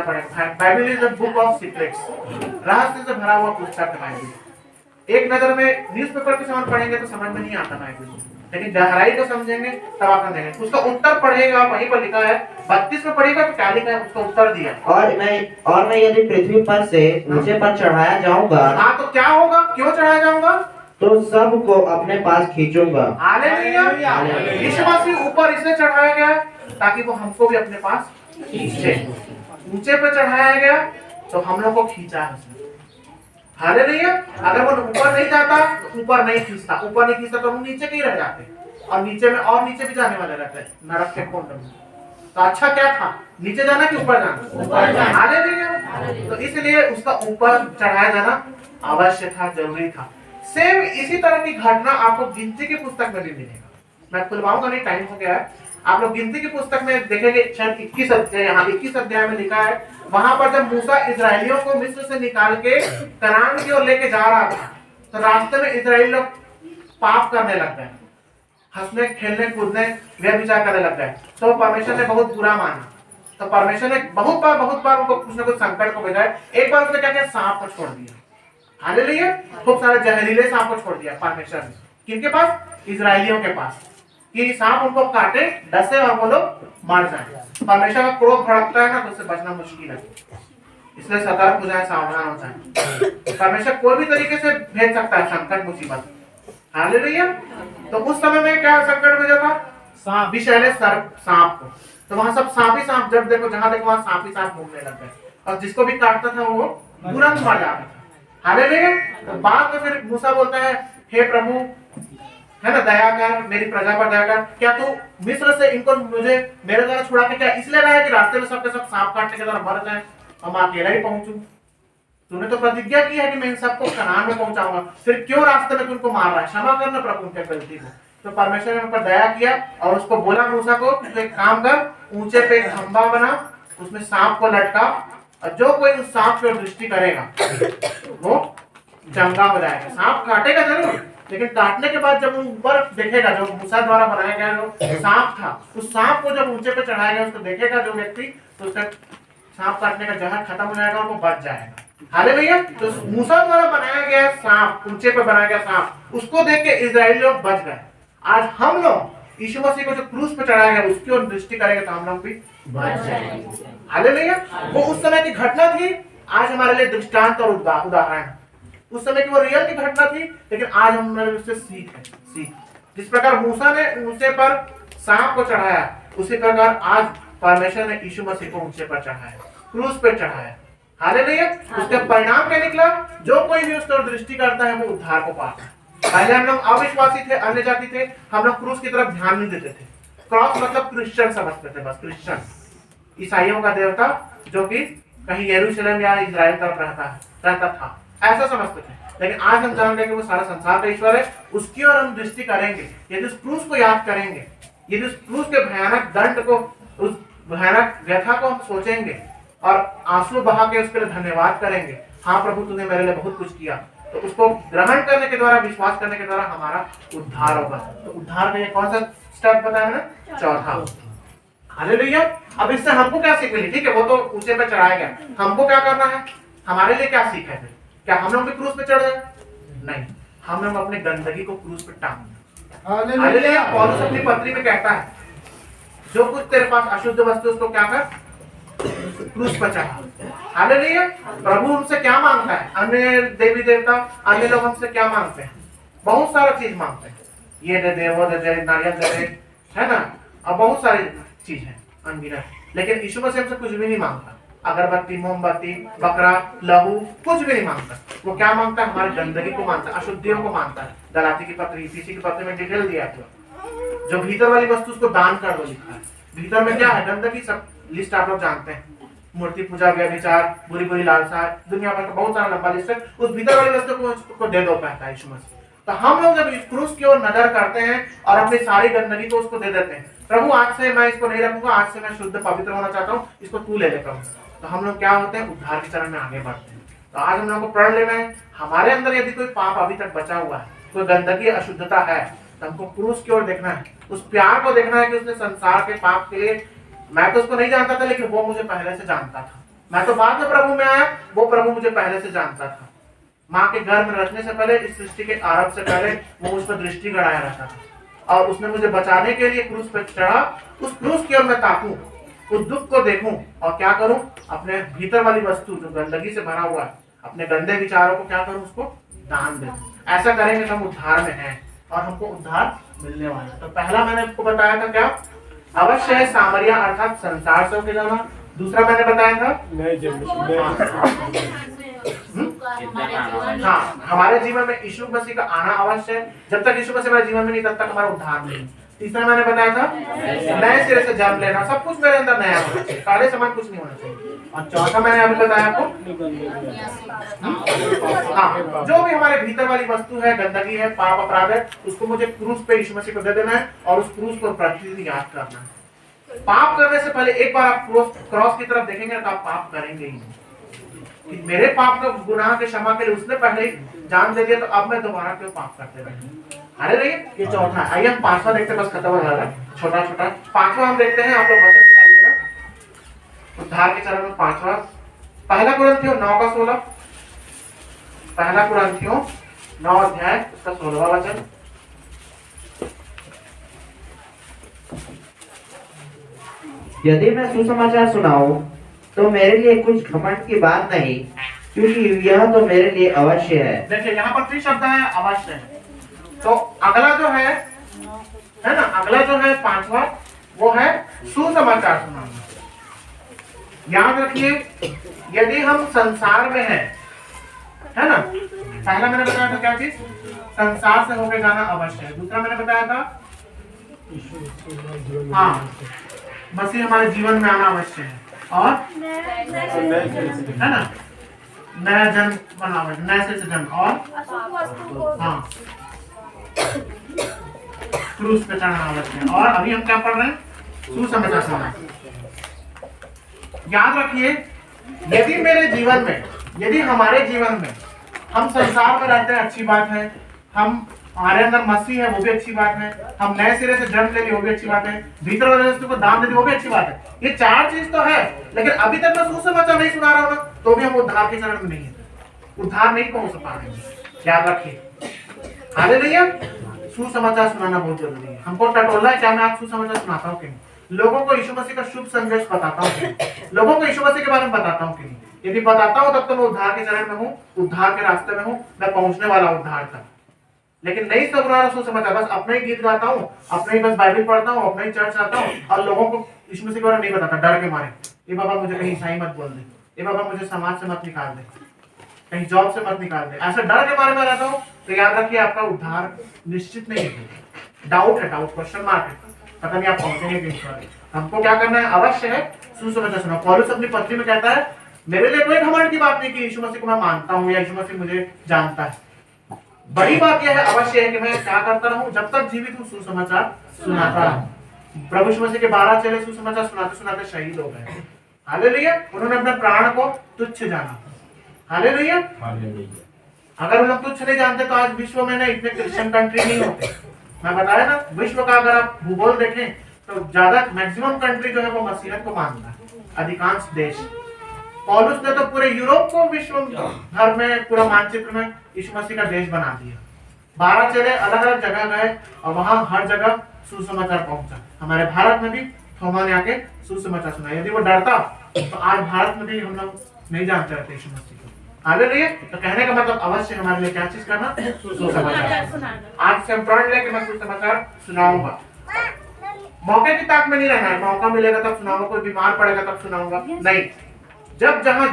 Bible is the book of secrets, रहस्य से भरा हुआ पुस्तक है बाइबल। एक नजर में न्यूज़पेपर के समान पढ़ेंगे तो समझ में नहीं आता बाइबल, लेकिन गहराई को समझेंगे तब आप समझेंगे। उसका उत्तर पढ़ेगा, वहीं पर लिखा है 32 में पढ़ेगा तो क्या लिखा है, उसका उत्तर दिया। और मैं यदि पृथ्वी पर से ऊंचे पर चढ़ाया जाऊंगा, हाँ तो क्या होगा, क्यों चढ़ाया जाऊंगा, तो सबको अपने पास खींचूंगा। हालेलुया। यीशु मसीह ऊपर इसलिए चढ़ाया गया ताकि वो हमको भी अपने पास खींचे। ऊंचे पे चढ़ाया गया तो हम लोग को खींचा है उसने। हालेलुया। अगर वो ऊपर नहीं जाता तो ऊपर नहीं खींचता, ऊपर नहीं खींचता तो हम नीचे ही रह जाते, और नीचे में और नीचे भी जाने वाले रहते हैं, नरक के कुंड में। तो अच्छा क्या था, नीचे जाना कि ऊपर जाना? हालेलुया। तो इसलिए उसका ऊपर चढ़ाया जाना आवश्यक था, जरूरी था। सेम इसी तरह की घटना आपको गिनती की पुस्तक में भी मिलेगा। मैं खुलवाऊंगा नहीं, टाइम हो गया है। आप लोग गिनती की पुस्तक में देखेंगे, शायद 21 अध्याय, यहाँ 21 अध्याय में लिखा है, वहां पर जब मूसा इजरायलियों को मिस्र से निकाल के कनान की ओर लेके जा रहा था, तो रास्ते में इजराइली लोग पाप करने लग गए, हंसने खेलने कूदने व्यभिचार करने लग गए। तो परमेश्वर ने बहुत बुरा माना, तो परमेश्वर ने बहुत बार उनको कुछ न कुछ संकट को भेजा है। एक बार उसने क्या किया, सांप को छोड़ दिया। हालेलुया। खूब सारे जहरीले सांप को छोड़ दिया परमेश्वर ने, किनके पास, इजरायलियों के पास, कि सांप उनको काटे, डसे और वो लोग मर जाए। परमेश्वर का क्रोध भड़कता है ना, तो उससे बचना मुश्किल है, इसलिए सतर्क हो जाए, सावधान हो जाए। परमेश्वर कोई भी तरीके से भेज सकता है संकट, मुसीबत। हालेलुया। तो उस समय में क्या संकट भेजा था, सांप, विषैले सर्प, सांप को। तो वहां सब सांप ही सांप, जब देखो जहां देखो वहां सांप ही सांप घूमने लग गए, और जिसको भी काटता था वो तुरंत मर जाता था। हालेलुया। तो बाद में फिर मूसा बोलता है, हे प्रभु, है ना, दया कर, मेरी प्रजा पर दया कर। क्या तू मिस्र से इनको मुझे मेरे द्वारा छुड़ा के क्या इसलिए रहा है कि रास्ते में सबके सब सांप काटने के द्वारा मर जाए और मैं अकेला ही पहुंचूं? तूने तो प्रतिज्ञा की है कि मैं इन सबको कनान में पहुंचाऊंगा, फिर क्यों रास्ते में तुमको मार रहा है? क्षमा करना प्रभु उनके गलती को। तो परमेश्वर ने उन पर दया किया और उसको बोला मूसा को, तो एक काम कर, ऊंचे पे एक खंभा बना, उसमें सांप को लटका, और जो कोई उस सांप की दृष्टि करेगा वो चंगा हो जाएगा। सांप काटेगा जरूर, लेकिन काटने के बाद जब वो ऊपर देखेगा, जो मूसा द्वारा बनाया गया जो सांप था, उस सांप को जब ऊंचे पे चढ़ाया गया, उसको देखेगा जो व्यक्ति, तो उसका सांप काटने का जहर खत्म हो जाएगा और वो बच जाएगा। हालेलुया। तो मूसा द्वारा बनाया गया सांप, ऊंचे पे बनाया गया सांप, उसको देख के इजराइली लोग बच गए। आज हम लोग यीशु मसीह को जो क्रूस पे चढ़ाया गया उसकी ओर दृष्टि करेंगे तो हम लोग भी बच जाएंगे। हालेलुया। वो उस समय की घटना थी, आज हमारे लिए दृष्टांत और उदाहरण। उस समय की वो रियल की घटना थी, लेकिन आज हमारे उससे सीख है। सीख, जिस प्रकार मूसा ने ऊंचे पर सांप को चढ़ाया, उसी प्रकार आज परमेश्वर ने यीशु मसीह को ऊंचे पर चढ़ाया, क्रूस पे चढ़ाया। हालेलुया। उसका परिणाम क्या निकला, जो कोई भी उसकी दृष्टि करता है वो उद्धार को पाता है। पहले हम लोग अविश्वासी थे, अन्य जाति थे, हम लोग क्रूस की तरफ ध्यान नहीं देते थे। क्रॉस मतलब क्रिश्चियन समझते थे, बस क्रिश्चियन, ईसाइयों का देवता जो कि कहीं यरूशलेम या इजराइल तरफ रहता था, ऐसा समझते थे। लेकिन आज हम जान गए कि वो सारा संसार का ईश्वर है, उसकी ओर हम दृष्टि करेंगे, यदि उस क्रूस को याद करेंगे, यदि उस क्रूस के भयानक दंड को, उस भयानक व्यथा को हम सोचेंगे और आंसू बहा के उसके लिए धन्यवाद करेंगे, हाँ प्रभु तूने मेरे लिए बहुत कुछ किया, तो उसको ग्रहण करने के द्वारा, विश्वास करने के द्वारा हमारा उद्धार होगा। तो उद्धार का ये कौन सा स्टेप बताया ना, चौथा। हालेलुया। अब इससे हमको क्या सीख मिली? ठीक है, वो तो ऊंचे पे चढ़ाया गया, हमको क्या करना है, हमारे लिए क्या सीख है? क्या हम लोग भी क्रूस पे चढ़ गए? नहीं, हम लोग अपने गंदगी को क्रूस पे टांग। हालेलुया। पौलुस अपनी पत्री में कहता है, जो कुछ तेरे पास अशुद्ध वस्तु उसको क्या कर, क्रूस पर चढ़ा। हालेलुया। प्रभु हमसे क्या मांगता है? अन्य देवी देवता, अन्य लोग हमसे क्या मांगते हैं? बहुत सारा चीज मांगते हैं, ये दे दे, वो दे दे, नारियल दे दे, है ना, और बहुत सारी चीज है अनगिनत। लेकिन यीशु मसीह हमसे कुछ भी नहीं मांगता, अगरबत्ती, मोमबत्ती, बकरा, लहू, कुछ भी नहीं मांगता। वो क्या मांगता है? हमारी गंदगी को मांगता है, अशुद्धियों को मांगता है। गलाती की पत्री, इफिसी की पत्री में डिटेल दिया है, जो भीतर वाली वस्तु उसको दान कर दो लिखा है। भीतर में क्या है? गंदगी, सब लिस्ट आप लोग जानते हैं, मूर्ति पूजा, व्यभिचार, बुरी बुरी लालसा, दुनिया भर का बहुत सारा लंबा लिस्ट है। उस भीतर वाली वस्तु को उसको दे दो कहता है यीशु मसीह। तो हम लोग जब इस क्रूस की ओर नजर करते हैं और अपनी सारी गंदगी को उसको दे देते हैं, प्रभु आज से मैं इसको नहीं रखूंगा, आज से मैं शुद्ध पवित्र होना चाहता हूँ, इसको तू ले लेता हूँ, तो हम लोग क्या होते हैं? उद्धार की चरण में आगे बढ़ते हैं। तो आज हम लोग को प्रण लेना है, हमारे अंदर यदि कोई पाप अभी तक बचा हुआ है, कोई गंदगी, अशुद्धता है, तो हमको क्रूस की ओर देखना है, उस प्यार को देखना है कि उसने संसार के पाप के लिए, मैं तो उसको नहीं जानता था लेकिन वो मुझे पहले से जानता था, मैं तो बाद में प्रभु में आया, वो प्रभु मुझे पहले से जानता था। माँ के गर्भ में रखने से पहले, इस सृष्टि के आरंभ से पहले वो उस पर दृष्टि गड़ाया रहता था और उसने मुझे बचाने के लिए क्रूस पर चढ़ा। उस क्रूस की ओर मैं ताकूं, उस दुख को देखूं और क्या करूं, अपने भीतर वाली वस्तु जो गंदगी से भरा हुआ है, अपने गंदे विचारों को क्या करूं, उसको दान दूं। ऐसा करेंगे तो हम उद्धार में हैं और हमको उद्धार मिलने वाला है। तो पहला मैंने आपको बताया था क्या, अवश्य है सामरिया अर्थात संसार से होके जाना। दूसरा मैंने बताया था हाँ, हमारे जीवन में यीशु मसीह का आना अवश्य है। जब तक यीशु मसीह हमारे जीवन में नहीं, तब तक हमारा उद्धार नहीं। तीसरा मैंने बताया था नए सिरे से जन्म लेना, सब कुछ मेरे अंदर नया होना चाहिए, सारे समान कुछ नहीं होना चाहिए। और चौथा मैंने अभी बताया आपको हाँ, जो भी हमारे भीतर वाली वस्तु है, गंदगी है, पाप अपराध है, उसको मुझे क्रूस पे यीशु मसीह को दे देना है और उस क्रूस को प्रतिदिन याद करना है। पाप करने से पहले एक बार आप क्रॉस की तरफ देखेंगे तो आप पाप करेंगे ही नहीं। कि मेरे पाप का गुनाह के क्षमा के लिए उसने पहले ही जान दे दिया, तो अब मैं दोबारा क्यों पाप करते रहेंगे। अरे रहिए, ये चौथा। आइए हम पांचवा देखते हैं, बस खत्म हो रहा है छोटा छोटा। पांचवा हम देखते हैं, आप लोग वचन निकालिएगा उद्धार के चरण में पांचवा, पहला कुरिन्थियों 9:16। पहला कुरिन्थियों 9 अध्याय उसका 16वां वचन। यदि मैं सुसमाचार सुनाऊं तो मेरे लिए कुछ घमंड की बात नहीं, क्योंकि यह तो मेरे लिए अवश्य है। देखिए यहाँ पर 3 शब्द है, अवश्य है। तो अगला जो है ना, अगला जो है पांचवा, वो है सुसमाचार सुनाना। याद रखिए, यदि हम संसार में हैं, है ना, पहला मैंने बताया था क्या चीज, संसार से होकर जाना अवश्य है। दूसरा मैंने बताया था हाँ, मसीह हमारे जीवन में आना अवश्य है और है ना, नया जन्म बना, नए से जन्म और हाँ, क्रूस पे चढ़ना अवश्य है। और अभी हम क्या पढ़ रहे हैं, सुसमाचार सुनाना। याद रखिए, यदि मेरे जीवन में, यदि हमारे जीवन में हम संसार में रहते हैं, अच्छी बात है। हम हमारे अंदर मसीह है, वो भी अच्छी बात है। हम नए सिरे से जन्म ले लिए, वो भी अच्छी बात है। भीतर वाले वस्तु को दान दे दी, वो भी अच्छी बात है। ये 4 चीज तो है, लेकिन अभी तक मैं सुसमाचार नहीं सुना रहा हूं ना, तो भी हम उद्धार के चरण में नहीं है, उद्धार नहीं पहुंच पा रहे हैं। याद रखिए, हालेलुया। सुसमाचार सुनाना बहुत जरूरी है। हमको टटोला है क्या मैं आज सुसमाचार सुनाता हूँ कि नहीं, लोगों को यीशु मसीह का शुभ संदेश बताता हूँ कि नहीं, लोगों को यीशु मसीह के बारे में बताता हूँ कि नहीं। यदि बताता हूँ तब तो मैं उद्धार के चरण में हूँ, उद्धार के रास्ते में हूँ, मैं पहुंचने वाला उद्धार तक। लेकिन नहीं सब रहा सुसमाचार, बस अपने ही गीत गाता हूँ, अपने ही बस बाइबल पढ़ता हूँ, अपने ही चर्च आता हूँ और लोगों को यीशु मसीह के बारे में नहीं बताता, डर के मारे। ये बाबा मुझे कहीं ईसाई मत बोल दे, ये बाबा मुझे समाज से मत निकाल दे, कहीं जॉब से मत निकाल दे, ऐसे डर के बारे में रहता हूँ। तो याद रखिए, आपका उद्धार निश्चित नहीं है। डाउट है, डाउट, क्वेश्चन मार्क है, पता नहीं आप पहुंचेंगे किस पर। हमको क्या करना है, अवश्य है सुसमाचार सुनाओ। पौलुस अपनी पत्री में कहता है, मेरे लिए कोई घमंड की बात नहीं कि यीशु मसीह को मैं मानता हूँ या यीशु मसीह मुझे जानता है। बड़ी बात यह है, अवश्य है कि मैं क्या करता रहूं, जब तक जीवित हूं सुसमाचार सुनाता रहूं। प्रभु यीशु मसीह के 12 चेले सुसमाचार सुनाते सुनाते शहीद हो गए। हालेलुया। उन्होंने अपने प्राण को तुच्छ जाना। हालेलुया। अगर हम तुच्छ नहीं जानते तो आज विश्व में ना इतने क्रिश्चियन कंट्री नहीं होते। मैं बताया ना, विश्व का अगर आप भूगोल देखें तो ज्यादा मैक्सिमम कंट्री जो है वो मसीहत को मानता है, अधिकांश देश। पौलुस ने तो पूरे यूरोप को विश्व भर में, पूरा मानचित्र में यीशु मसीह का देश बना दिया। 12 चेले अलग अलग जगह गए और वहां हर जगह सुसमाचार पहुंचा। हमारे भारत में भी थोमा ने आके सुसमाचार सुना। यदि वो डरता तो आज भारत में भी हम लोग नहीं जानते रहते यीशु मसीह को। आगे रहिए। तो कहने का मतलब अवश्य हमारे लिए क्या चीज करना, सुसमाचार। आज से हम प्रण लेके मैं सुसमाचार सुनाऊंगा। मौके की ताक में नहीं रहना है, मौका मिलेगा तब सुनाऊंगा, कोई बीमार पड़ेगा तब सुनाऊंगा, नहीं, जब जहां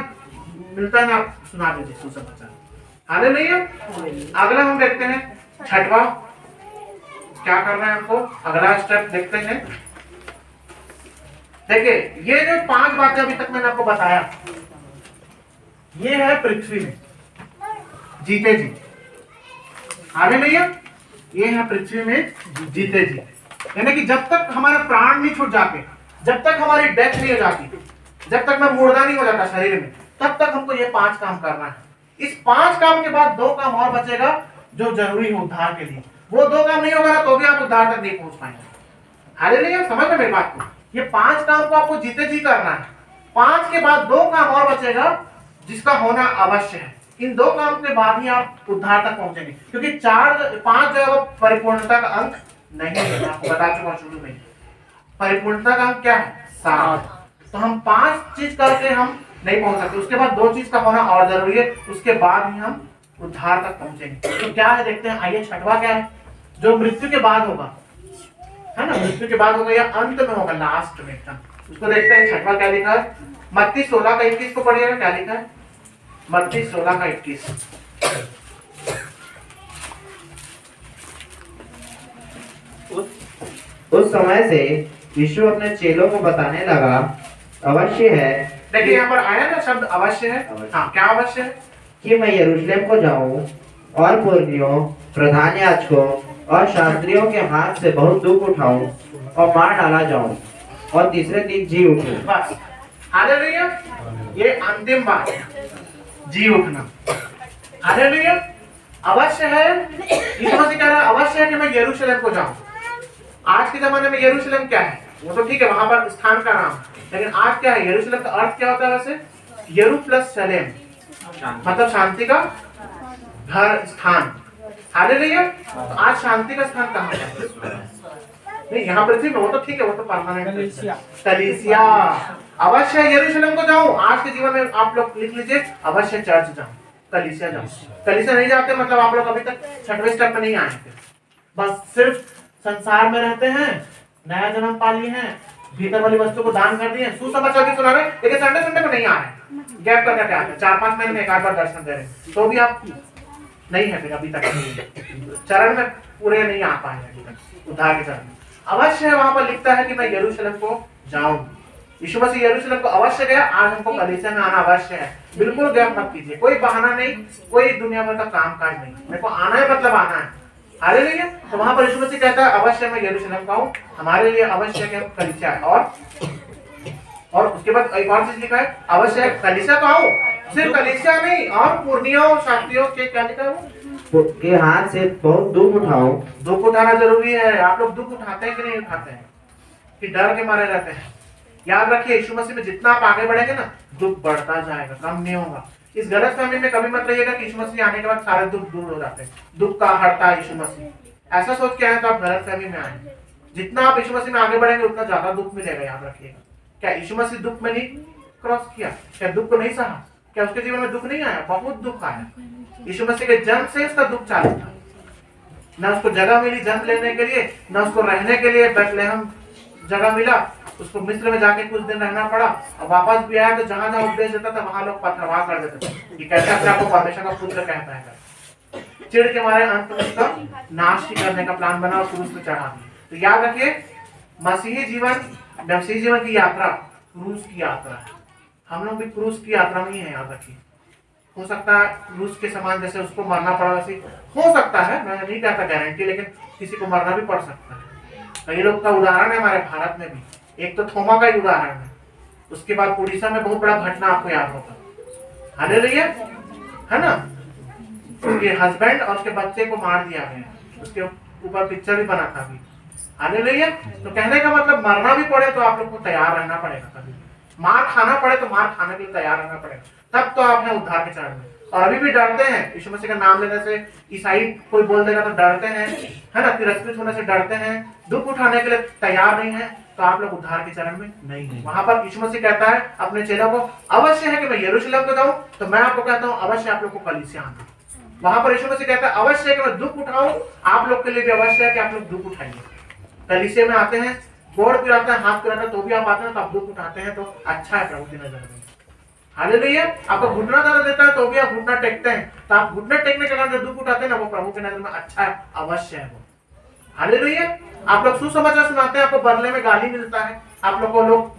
मिलता है ना आप सुना दीजिए सुसमाचार। हालेलुया। अगला हम देखते हैं, छठवां क्या करना है हमको, अगला स्टेप देखते हैं। देखिए, ये जो 5 बातें अभी तक मैंने आपको बताया, ये है पृथ्वी में जीते जी। हालेलुया। ये है पृथ्वी में जीते जी, यानी कि जब तक हमारे प्राण नहीं छूट जाते, जब तक हमारी डेथ नहीं हो जाती, जब तक मैं मुर्दा नहीं हो जाता शरीर में, तब तक हमको ये 5 काम करना है। इस 5 काम के बाद 2 काम और बचेगा जो जरूरी है उद्धार के लिए। वो 2 काम नहीं होगा ना तो भी आप उद्धार तक नहीं पहुंच पाएंगे। हालेलुया। समझ में मेरी बात को, ये 5 काम को आपको जीते जी करना है। 5 के बाद 2 काम और बचेगा जिसका होना अवश्य है। इन 2 काम के बाद ही आप उद्धार तक पहुंचेंगे, क्योंकि 5 जो है वो परिपूर्णता का अंक नहीं है। आपको बता चुका हूं शुरू में, परिपूर्णता का अंक क्या है? 7। तो हम 5 चीज करके हम नहीं पहुंच सकते, उसके बाद 2 चीज का होना और जरूरी है, उसके बाद ही हम उद्धार तक पहुंचेंगे। तो क्या है देखते हैं, आइए। छठवां क्या है? जो मृत्यु के बाद होगा, है ना, मृत्यु के बाद होगा या अंत में होगा, लास्ट में एकदम, उसको देखते हैं। छठवां क्या लिखा है? मत्ती 16 का 21 को पढ़िएगा। क्या लिखा है? मत्ती 16 का 21। उस समय से यीशु अपने चेलों को बताने लगा, अवश्य है, देखिए यहाँ पर आया ना शब्द अवश्य है। हाँ, क्या अवश्य है? कि मैं यरूशलेम को जाऊं और पुरनियों, प्रधान याजकों और शास्त्रियों के हाथ से बहुत दुख उठाऊं और मार डाला जाऊं और तीसरे दिन जी उठूं। बस, हालेलुया। ये अंतिम बात, जी उठना। हालेलुया। अवश्य है, यीशु मसीह कह रहा है अवश्य है कि मैं यरूशलेम को जाऊं। आज के जमाने में यरूशलेम क्या है? वो तो ठीक है, वहां पर स्थान का नाम, लेकिन आज क्या है? यरूशलेम का अर्थ क्या होता है वैसे? यरू प्लस शलेम, मतलब शांति का घर, स्थान। हालेलुया। तो आज शांति का स्थान कहाँ है? नहीं, यहाँ पृथ्वी में, वो तो ठीक है, वो तो परमानेंट कलीसिया। अवश्य यरूशलेम को जाऊं। आज के जीवन में आप लोग लिख लीजिए, अवश्य चर्च जाऊं, कलीसिया जाऊं। कलीसिया नहीं जाते मतलब आप लोग अभी तक 6वें स्टेप में नहीं आए थे। बस सिर्फ संसार में रहते हैं, नया जन्म पा लिए हैं, भीतर वाली वस्तु को दान कर दिए, सुसमाचार भी सुना रहे, लेकिन संडे संडे को नहीं आ रहे, गैप कर करके आते हैं, 4-5 महीने में एक आध बार दर्शन दे रहे हैं, तो भी आप नहीं है फिर अभी तक चरण में पूरे नहीं आ पाए अभी तक, उद्धार के चरण में। अवश्य है, वहां पर लिखता है कि मैं यरूशलेम को जाऊं। यीशु मसीह यरूशलेम को अवश्य गया, आज हमको कलीसिया में आना अवश्य है। बिल्कुल गैप मत कीजिए, कोई बहाना नहीं, कोई दुनिया भर का काम काज नहीं, मेरे को आना है मतलब आना है। हालेलुया। तो वहां पर यीशु मसीह कहता है अवश्य मैं यरूशलेम का हूं, हमारे लिए अवश्य है कि हम कलीसिया है। और उसके बाद एक और चीज लिखा है, अवश्य है कलीसिया का हूं, सिर्फ कलीसिया नहीं, और पुरनियों शास्त्रियों के क्या लिखा है के हाथ से बहुत दुख उठाओ। दुख उठाना जरूरी है। आप लोग दुख उठाते हैं कि नहीं उठाते हैं? कि डर के मारे रहते हैं? याद रखिए, यीशु मसीह में जितना आप आगे बढ़ेंगे ना, दुख बढ़ता जाएगा, कम नहीं होगा। इस गलतफहमी में कभी मत रहिएगा कि यीशु मसीह आने के बाद सारे दुख दूर हो जाते हैं, दुख का हरता है यीशु मसीह। ऐसा सोच के आए तो आप गलतफहमी में आए। जितना आप यीशु मसीह में आगे बढ़ेंगे उतना ज्यादा दुख मिलेगा, याद रखिएगा। क्या यीशु मसीह दुख में नहीं क्रॉस किया? क्या दुख को नहीं सहा? क्या उसके जीवन में दुख नहीं आया? बहुत दुख आया। यीशु मसीह के जन्म से उसका दुख चालू था। न उसको जगह मिली जन्म लेने के लिए, न उसको रहने के लिए बैतलहम जगह मिला, उसको मिस्र में जाके कुछ दिन रहना पड़ा, और वापस भी आया तो जहां जहां उपदेश देता था वहां लोग पथरवाह कर देते थे कि कैसे अपने आपको परमेश्वर का पुत्र कहता है। चिढ़ के मारे अंत में उसका नाश ही करने का प्लान बना और क्रूस पे चढ़ा दिया। तो याद रखिए, मसीही जीवन की यात्रा क्रूस की यात्रा है। हम लोग भी क्रूस की यात्रा में ही है, याद रखिए। हो सकता है क्रूस के समान जैसे उसको मरना पड़ा वैसे हो सकता है, मैं नहीं कहता गारंटी, लेकिन किसी को मरना भी पड़ सकता है। कई लोग का उदाहरण है हमारे भारत में भी, एक तो थोमा का ही उदाहरण है, उसके बाद उड़ीसा में बहुत बड़ा घटना आपको याद होगा, हालेलुया, है ना, उसके हस्बैंड और उसके बच्चे को मार दिया गया, उसके ऊपर पिक्चर भी बना था अभी, हालेलुया। तो कहने का मतलब मरना भी पड़े तो आप लोग को तैयार रहना पड़ेगा, कभी मार खाना पड़े तो मार खाने के लिए तैयार रहना पड़ेगा, तब तो आप हैं उद्धार के चरण में। और अभी भी डरते हैं यीशु मसीह का नाम लेने से, ईसाई कोई बोल देगा तो डरते हैं, है ना, तिरस्कृत होने से डरते हैं, दुख उठाने के लिए तैयार नहीं है, तो आप लोग उद्धार के चरण में नहीं है। वहां पर यीशु मसीह कहता है अपने चेलों को अवश्य है कि मैं यरूशलेम को जाऊं, तो मैं आपको कहता हूं अवश्य आप लोग को कलीसिया आना। वहां पर यीशु मसीह कहता है अवश्य है कि मैं दुख उठाऊं, आप लोग के लिए भी अवश्य है कि आप लोग दुख उठाइए। कलीसिया में आते हैं, गोड़ पिराते हैं, हाथ पिराते हैं, तो भी आप आते हैं, तो आप दुख उठाते हैं, तो अच्छा है प्रभु की नजर में, हालेलुया। आपको घुटना दर्द देता है तो भी आप घुटना टेकते हैं, तो आप घुटना टेकने के कारण जो दुख उठाते हैं ना, वो प्रभु की नजर में अच्छा है, अवश्य है वो, हालेलुया। आप लोग सुसमाचार सुनाते हैं, आपको बदले में गाली मिलता है, आप लोग को लोग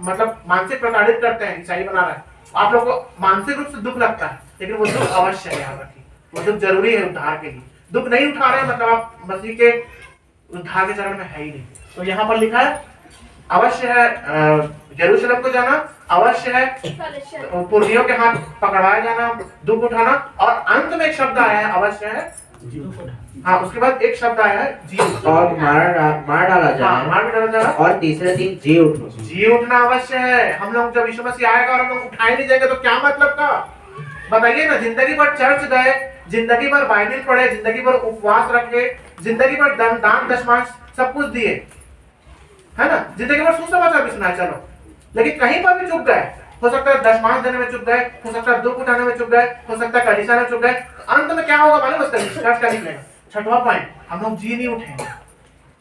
मतलब मानसिक प्रताड़ित करते हैं, ईसाई बना रहा है, आप लोग को मानसिक रूप से दुख लगता है, लेकिन वो दुख अवश्य है, याद रखिए, वो दुख जरूरी है उद्धार के लिए। दुख नहीं उठा रहे मतलब आप मसीह के उद्धार के चरण में है ही नहीं। तो यहाँ पर लिखा है अवश्य है यरूशलेम को जाना, अवश्य है पुरनियों के हाथ पकड़वाया जाना, दुख उठाना, और अंत में एक शब्द आया है अवश्य है हाँ, उसके बाद एक शब्द आया है जी उठना। और मार डाला हाँ, जाए मार भी डाला जाएगा। और तीसरे दिन जी उठो। जी उठना अवश्य है। हम लोग जब यीशु मसीह आएगा और हम लोग उठाए नहीं जाएंगे तो क्या मतलब का? बताइए ना, जिंदगी भर चर्च गए, जिंदगी भर बाइबल पढ़े, जिंदगी भर उपवास रखे, जिंदगी भर दान दशमांश सब कुछ दिए, है ना, जिंदगी भर सुसमाचार भी सुनाया, चलो, लेकिन कहीं पर भी चुप गए, हो सकता है दशमांश देने में चुप गए, हो सकता है दुख उठाने में चुप गए, हो सकता है कलीसिया में चुप गए, अंत में क्या होगा मालूम? बस चर्च का निकलेगा। छठवां पॉइंट, हम लोग जी नहीं उठेंगे।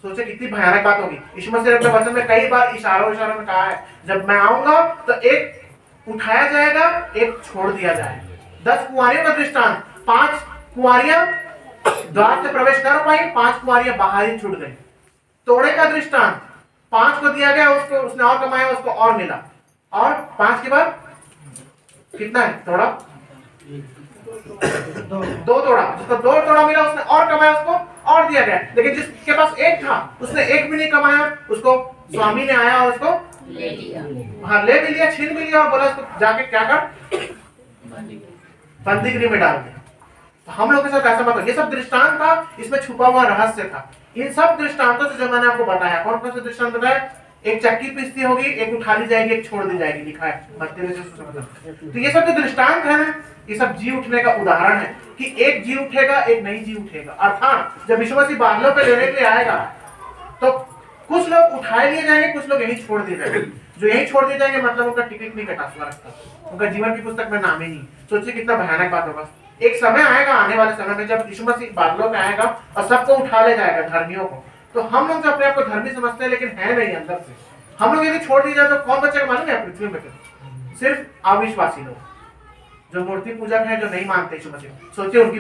सोचे कितनी भयानक बात होगी। यीशु मसीह ने अपने वचन में कई बार इशारों में कहा है, जब मैं आऊंगा तो एक उठाया जाएगा, एक छोड़ दिया जाएगा। 10 कुंवारियों का दृष्टांत, 5 कुंवारियां द्वार से प्रवेश कर पाई, 5 कुंवारियां बाहर ही छूट गई। तोड़े का दृष्टांत, 5 को दिया गया, उसको उसने और कमाया, उसको और मिला, और 5 के बाद कितना है तोड़ा? 2 तोड़ा, जिसको 2 तोड़ा मिला उसने और कमाया, उसको और दिया गया। लेकिन जिसके पास 1 था, उसने 1 भी नहीं कमाया, उसको स्वामी ने आया और उसको ले लिया। हाँ, ले भी लिया, छीन भी लिया और बोला उसको जाके क्या कर, बंदी गृह में डाल दिया। तो हम लोग के साथ ऐसा मत हो। ये सब दृष्टांत था, इसमें छुपा हुआ रहस्य था। इन सब दृष्टांतों से जो मैंने आपको बताया, कौन कौन से दृष्टांत बताया? एक चक्की पीसती होगी, एक उठा ली जाएगी, एक छोड़ दी जाएगी, लिखा है मत्ती में। तो ये सब जो दृष्टांत है ना, ये सब जी उठने का उदाहरण है कि एक जी उठेगा, एक नहीं जी उठेगा। अर्थात जब यीशु मसीह बादलों पे लेने के लिए आएगा तो कुछ लोग उठाए लिए जाएंगे, कुछ लोग यहीं छोड़ दिए जाएंगे। जो यहीं छोड़ दिए जाएंगे मतलब उनका टिकट नहीं कटा स्वर्ग का, उनका जीवन की पुस्तक में नाम ही नहीं। सोचिए कितना भयानक बात होगा। एक समय आएगा, आने वाले समय में, जब यीशु मसीह बादलों में आएगा और सबको उठा ले जाएगा, धर्मियों को। तो हम लोग जो अपने आप को धर्मी समझते हैं लेकिन है नहीं अंदर से, हम लोग यदि छोड़ दिए जाए तो कौन बचेगा मालूम है पृथ्वी में? सिर्फ अविश्वासी लोग, जो मूर्ति पूजक है, जो नहीं मानते यीशु मसीह। सोचिए उनकी